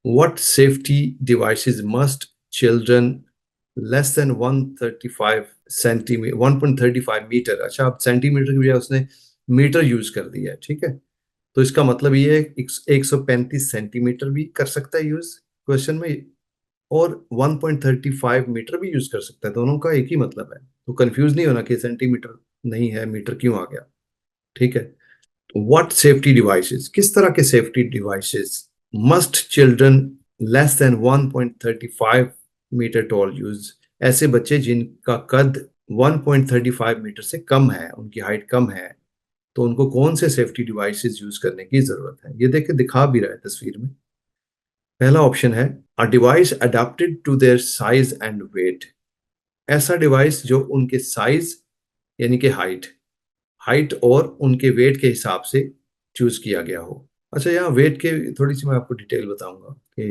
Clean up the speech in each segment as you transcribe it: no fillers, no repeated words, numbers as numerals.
What safety devices must children less than 135 centimetre 1.35 metre, अच्छा अब centimetre की बजाय उसने मीटर यूज कर दिया है, ठीक है। तो इसका मतलब ये है 135 सेंटीमीटर भी कर सकता है यूज क्वेश्चन में, और 1.35 मीटर भी यूज कर सकता है, दोनों का एक ही मतलब है। तो कंफ्यूज नहीं होना कि सेंटीमीटर नहीं है मीटर क्यों आ गया, ठीक है। व्हाट सेफ्टी डिवाइसेस, किस तरह के safety devices must children less than 1.35 metre tall use, ऐसे बच्चे जिनका कद 1.35 मीटर से कम है, उनकी हाइट कम है, तो उनको कौन से सेफ्टी डिवाइसेस यूज करने की जरूरत है। ये देखे दिखा भी रहा है तस्वीर में। पहला ऑप्शन है a device adapted to their size and weight, ऐसा डिवाइस जो उनके साइज यानी कि हाइट हाइट और उनके वेट के हिसाब से चूज किया गया हो। अच्छा, यहाँ वेट के थोड़ी सी मैं आपको डिटेल बताऊंगा कि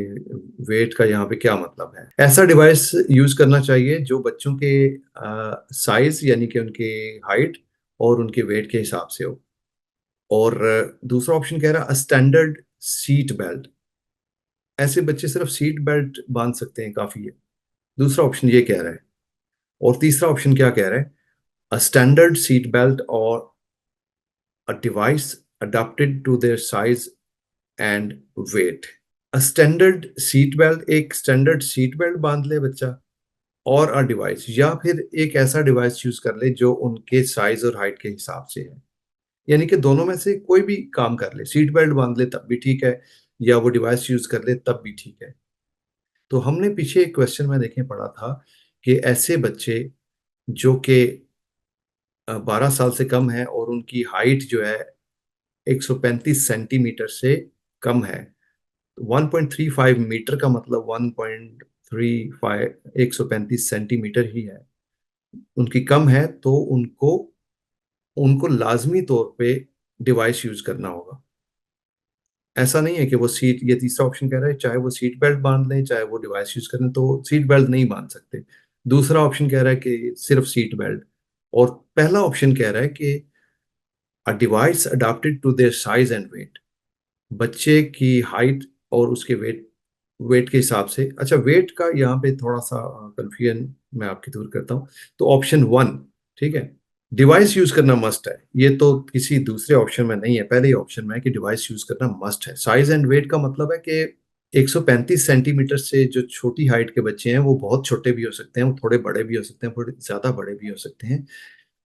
वेट का यहाँ पे क्या मतलब है। ऐसा डिवाइस यूज करना चाहिए जो बच्चों के साइज यानी कि उनके हाइट और उनके वेट के हिसाब से हो। और दूसरा ऑप्शन कह रहा है स्टैंडर्ड सीट बेल्ट, ऐसे बच्चे सिर्फ सीट बेल्ट बांध सकते हैं, काफी है। दूसरा ऑप्शन ये कह रहा है। और तीसरा ऑप्शन क्या कह रहा है, अ स्टैंडर्ड सीट बेल्ट और a device adapted to their size and weight। Standard seat belt, एक स्टैंडर्ड सीट बेल्ट बांध ले बच्चा, और अ डिवाइस या फिर एक ऐसा डिवाइस यूज कर ले जो उनके साइज और हाइट के हिसाब से है। यानी कि दोनों में से कोई भी काम कर ले, सीट बेल्ट बांध ले तब भी ठीक है, या वो डिवाइस यूज कर ले तब भी ठीक है। तो हमने पीछे एक क्वेश्चन में देखें पढ़ा था कि ऐसे बच्चे जो कि 12 साल से कम है और उनकी हाइट जो है 135 सेंटीमीटर से कम है, 1.35 मीटर का मतलब 1.35 135 सेंटीमीटर ही है, उनकी कम है, तो उनको उनको लाजमी तौर पे डिवाइस यूज करना होगा। ऐसा नहीं है कि वो सीट, ये तीसरा ऑप्शन कह रहा है चाहे वो सीट बेल्ट बांध लें चाहे वो डिवाइस यूज करें, तो सीट बेल्ट नहीं बांध सकते। दूसरा ऑप्शन कह रहा है कि सिर्फ सीट बेल्ट। और पहला ऑप्शन कह रहा है कि a device adapted to their size and weight, बच्चे की हाइट और उसके वेट वेट के हिसाब से। अच्छा, वेट का यहाँ पे थोड़ा सा कंफ्यूजन मैं आपकी दूर करता हूँ। तो ऑप्शन वन, ठीक है, डिवाइस यूज करना मस्ट है, ये तो किसी दूसरे ऑप्शन में नहीं है, पहले ही ऑप्शन में है कि डिवाइस यूज करना मस्ट है। साइज एंड वेट का मतलब है कि 135 सेंटीमीटर से जो छोटी हाइट के बच्चे हैं वो बहुत छोटे भी हो सकते हैं, वो थोड़े बड़े भी हो सकते हैं, थोड़े ज्यादा बड़े भी हो सकते हैं।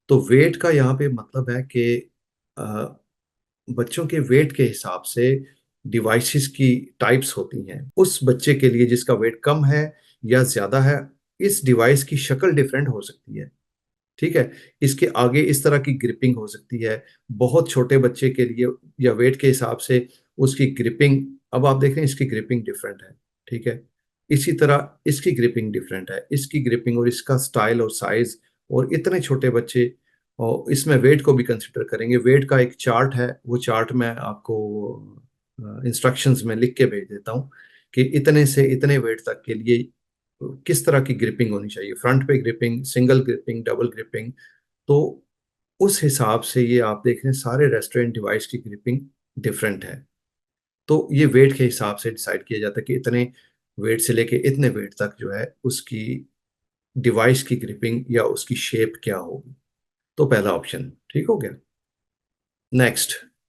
तो वेट का यहाँ पे मतलब है कि बच्चों के वेट के हिसाब से डिवाइसेस की टाइप्स होती हैं। उस बच्चे के लिए जिसका वेट कम है या ज्यादा है, इस डिवाइस की शक्ल डिफरेंट हो सकती है, ठीक है। इसके आगे इस तरह की ग्रिपिंग हो सकती है। बहुत छोटे बच्चे के लिए या वेट के हिसाब से उसकी ग्रिपिंग, अब आप देख रहे हैं इसकी ग्रिपिंग डिफरेंट है, ठीक है। इसी तरह इसकी ग्रिपिंग डिफरेंट है, इसकी ग्रिपिंग और इसका स्टाइल और साइज। और इतने छोटे बच्चे, और इसमें वेट को भी कंसिडर करेंगे। वेट का एक चार्ट है, वो चार्ट मैं आपको इंस्ट्रक्शंस में लिख के भेज देता हूँ कि इतने से इतने वेट तक के लिए किस तरह की ग्रिपिंग होनी चाहिए, फ्रंट पे gripping, single gripping, double gripping. तो उस हिसाब से ये आप देख रहे हैं सारे रेस्टोरेंट डिवाइस की ग्रिपिंग डिफरेंट है। तो ये वेट के हिसाब से डिसाइड किया जाता है कि इतने वेट से लेके इतने वेट तक जो है उसकी डिवाइस की ग्रिपिंग या उसकी शेप क्या होगी। तो पहला ऑप्शन ठीक हो गया। नेक्स्ट,